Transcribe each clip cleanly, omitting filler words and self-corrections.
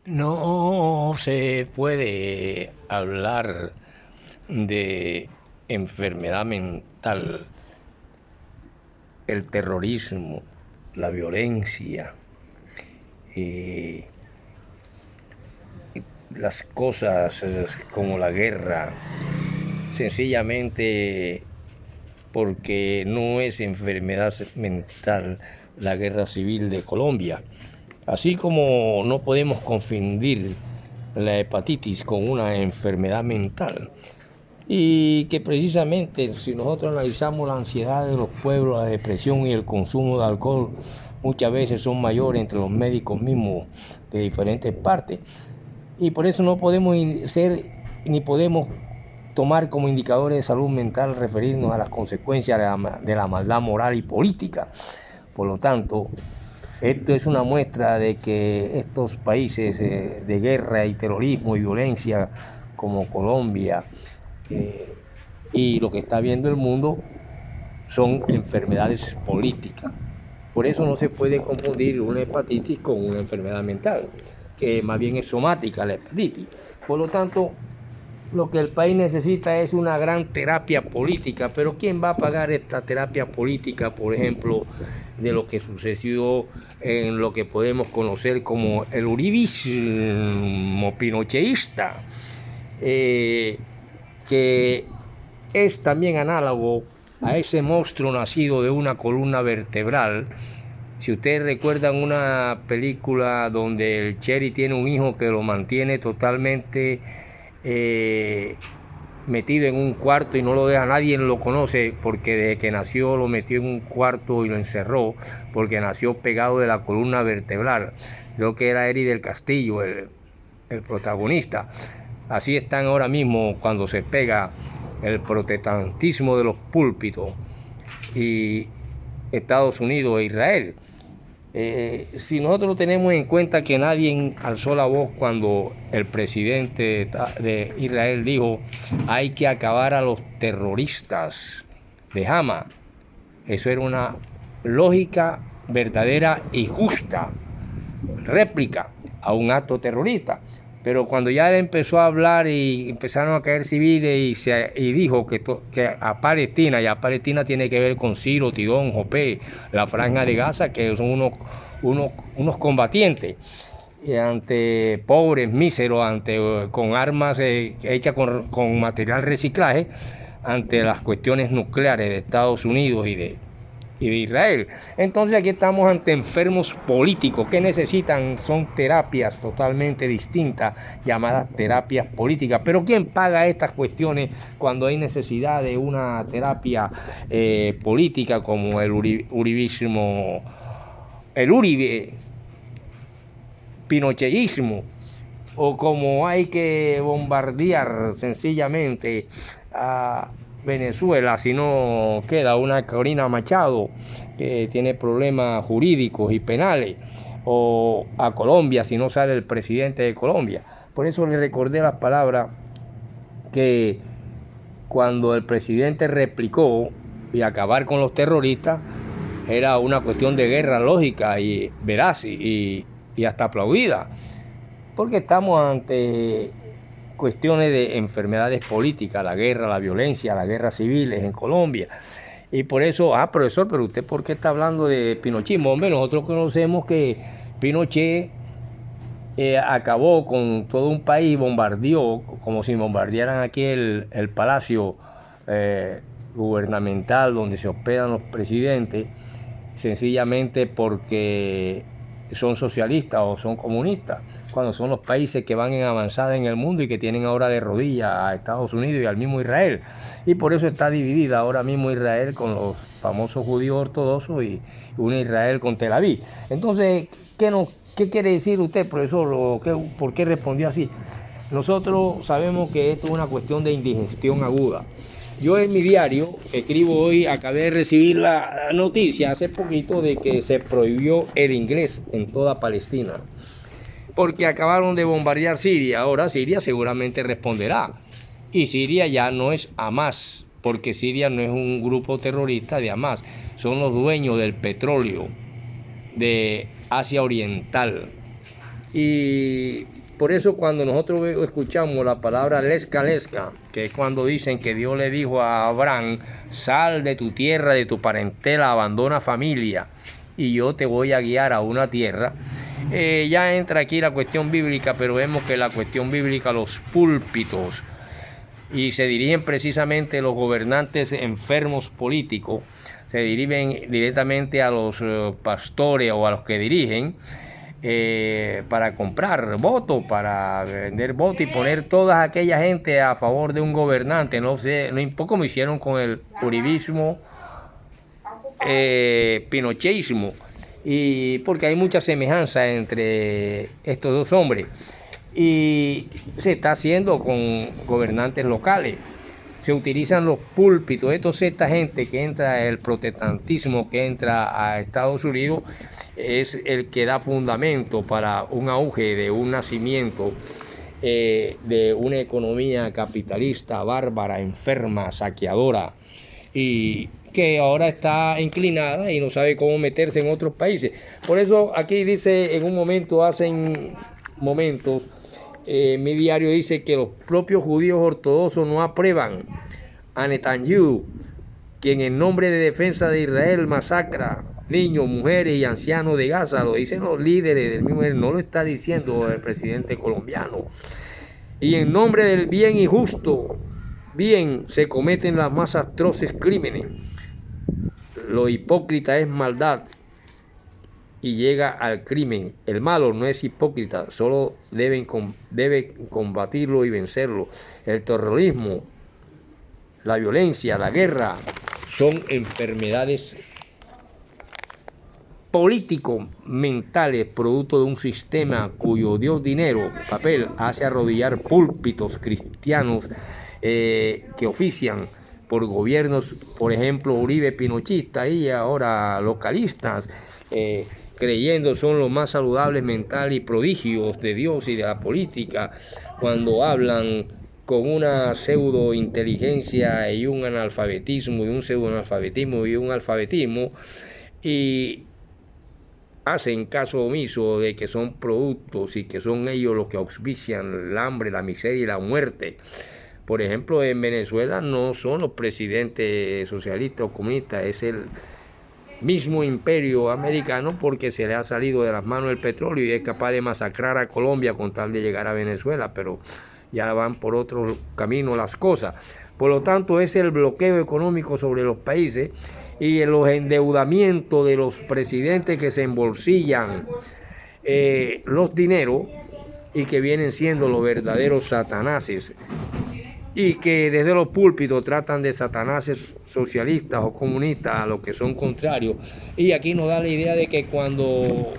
No se puede hablar de enfermedad mental, el terrorismo, la violencia, eh, las cosas como la guerra, sencillamente porque no es enfermedad mental la guerra civil de Colombia. Así como no podemos confundir la hepatitis con una enfermedad mental. Y que precisamente si nosotros analizamos la ansiedad de los pueblos, la depresión y el consumo de alcohol, muchas veces son mayores entre los médicos mismos de diferentes partes. Y por eso no podemos ser ni podemos tomar como indicadores de salud mental referirnos a las consecuencias de la maldad moral y política. Por lo tanto, esto es una muestra de que estos países de guerra y terrorismo y violencia como Colombia y lo que está viendo el mundo son enfermedades políticas. Por eso no se puede confundir una hepatitis con una enfermedad mental, que más bien es somática la hepatitis. Por lo tanto, lo que el país necesita es una gran terapia política, pero ¿quién va a pagar esta terapia política, por ejemplo, de lo que sucedió en lo que podemos conocer como el uribismo pinochetista, que es también análogo a ese monstruo nacido de una columna vertebral? Si ustedes recuerdan una película donde el Cherry tiene un hijo que lo mantiene totalmente metido en un cuarto y no lo deja, nadie lo conoce porque desde que nació lo metió en un cuarto y lo encerró porque nació pegado de la columna vertebral. Creo que era Eri del Castillo el protagonista. Así están ahora mismo cuando se pega el protestantismo de los púlpitos y Estados Unidos e Israel. Si nosotros tenemos en cuenta que nadie alzó la voz cuando el presidente de Israel dijo hay que acabar a los terroristas de Hamas, eso era una lógica verdadera y justa réplica a un acto terrorista. Pero cuando ya él empezó a hablar y empezaron a caer civiles y dijo que a Palestina, y a Palestina tiene que ver con Ciro, Tidón, Jopé, la Franja de Gaza, que son unos combatientes, y ante pobres, míseros, con armas hechas con material reciclaje, ante las cuestiones nucleares de Estados Unidos y de Israel. Entonces aquí estamos ante enfermos políticos que necesitan, son terapias totalmente distintas llamadas terapias políticas. Pero ¿quién paga estas cuestiones cuando hay necesidad de una terapia política como el uribismo, el uribe pinochetismo, o como hay que bombardear sencillamente a Venezuela si no queda una Corina Machado que tiene problemas jurídicos y penales, o a Colombia si no sale el presidente de Colombia? Por eso le recordé las palabras que cuando el presidente replicó y acabar con los terroristas era una cuestión de guerra lógica y veraz y hasta aplaudida, porque estamos ante cuestiones de enfermedades políticas, la guerra, la violencia, las guerras civiles en Colombia. Y por eso, profesor, pero usted ¿por qué está hablando de pinochismo? Hombre, nosotros conocemos que Pinochet acabó con todo un país, bombardeó, como si bombardearan aquí el palacio gubernamental donde se hospedan los presidentes, sencillamente porque son socialistas o son comunistas, cuando son los países que van en avanzada en el mundo y que tienen ahora de rodillas a Estados Unidos y al mismo Israel. Y por eso está dividida ahora mismo Israel con los famosos judíos ortodoxos y una Israel con Tel Aviv. Entonces, ¿qué quiere decir usted, profesor? ¿Por qué respondió así? Nosotros sabemos que esto es una cuestión de indigestión aguda. Yo en mi diario escribo hoy, acabé de recibir la noticia hace poquito de que se prohibió el inglés en toda Palestina, porque acabaron de bombardear Siria. Ahora Siria seguramente responderá, y Siria ya no es Hamas, porque Siria no es un grupo terrorista de Hamas, son los dueños del petróleo de Asia Oriental, Y por eso cuando nosotros escuchamos la palabra lesca, que es cuando dicen que Dios le dijo a Abraham, sal de tu tierra, de tu parentela, abandona familia, y yo te voy a guiar a una tierra, ya entra aquí la cuestión bíblica, pero vemos que la cuestión bíblica, los púlpitos, y se dirigen precisamente los gobernantes enfermos políticos, se dirigen directamente a los pastores o a los que dirigen, para comprar votos, para vender votos y poner toda aquella gente a favor de un gobernante. No sé, no importa como hicieron con el uribismo, pinochismo, y porque hay mucha semejanza entre estos dos hombres, y se está haciendo con gobernantes locales. Se utilizan los púlpitos. Esta gente que entra, el protestantismo que entra a Estados Unidos, es el que da fundamento para un auge de un nacimiento de una economía capitalista, bárbara, enferma, saqueadora, y que ahora está inclinada y no sabe cómo meterse en otros países. Por eso aquí dice, en un momento, mi diario dice que los propios judíos ortodoxos no aprueban a Netanyahu, quien en nombre de defensa de Israel masacra niños, mujeres y ancianos de Gaza. Lo dicen los líderes del mismo, no lo está diciendo el presidente colombiano. Y en nombre del bien y justo bien se cometen las más atroces crímenes. Lo hipócrita es maldad y llega al crimen. El malo no es hipócrita, solo debe combatirlo y vencerlo. El terrorismo, la violencia, la guerra son enfermedades político-mentales, producto de un sistema cuyo Dios dinero, papel, hace arrodillar púlpitos cristianos que ofician por gobiernos, por ejemplo, Uribe Pinochista y ahora localistas, creyendo son los más saludables mental y prodigios de Dios y de la política, cuando hablan con una pseudo inteligencia y un analfabetismo y un pseudo analfabetismo y un alfabetismo, y hacen caso omiso de que son productos y que son ellos los que auspician el hambre, la miseria y la muerte. Por ejemplo, en Venezuela no son los presidentes socialistas o comunistas, es el mismo imperio americano, porque se le ha salido de las manos el petróleo y es capaz de masacrar a Colombia con tal de llegar a Venezuela, pero ya van por otro camino las cosas. Por lo tanto, es el bloqueo económico sobre los países y los endeudamientos de los presidentes que se embolsillan los dineros y que vienen siendo los verdaderos satanases, y que desde los púlpitos tratan de satanases socialistas o comunistas, a los que son contrarios. Y aquí nos da la idea de que cuando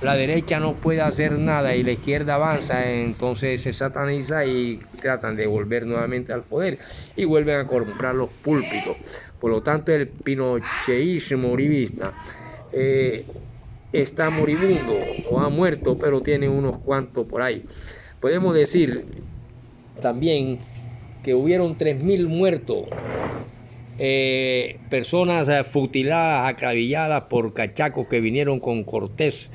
la derecha no puede hacer nada y la izquierda avanza, entonces se sataniza y tratan de volver nuevamente al poder y vuelven a comprar los púlpitos. Por lo tanto, el pinochismo uribista está moribundo o ha muerto, pero tiene unos cuantos por ahí. Podemos decir también que hubieron 3.000 muertos, personas futiladas, acribilladas por cachacos que vinieron con Cortés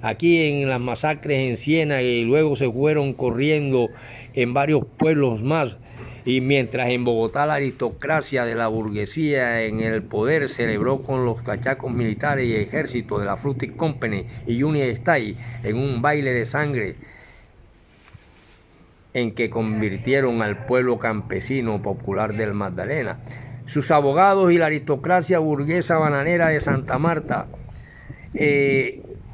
aquí en las masacres en Siena, y luego se fueron corriendo en varios pueblos más. Y mientras en Bogotá la aristocracia de la burguesía en el poder celebró con los cachacos militares y ejércitos de la Fruity Company y Union Style en un baile de sangre en que convirtieron al pueblo campesino popular del Magdalena. Sus abogados y la aristocracia burguesa bananera de Santa Marta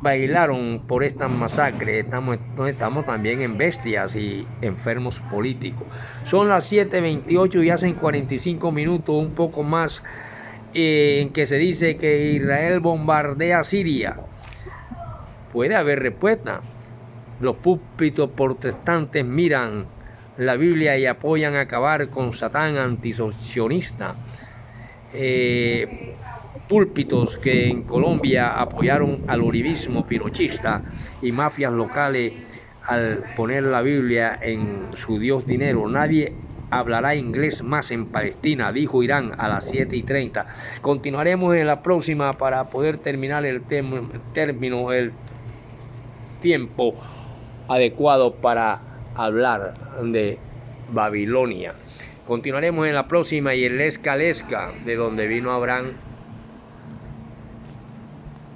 bailaron por estas masacres. Estamos también en bestias y enfermos políticos. Son las 7:28 y hacen 45 minutos, un poco más, en que se dice que Israel bombardea Siria. Puede haber respuesta. Los púlpitos protestantes miran la Biblia y apoyan acabar con Satán antisionista. Púlpitos que en Colombia apoyaron al uribismo pinochista y mafias locales al poner la Biblia en su Dios dinero. Nadie hablará inglés más en Palestina, dijo Irán a las 7:30. Continuaremos en la próxima para poder terminar el tiempo adecuados para hablar de Babilonia. Continuaremos en la próxima y en Lesca Lesca, de donde vino Abraham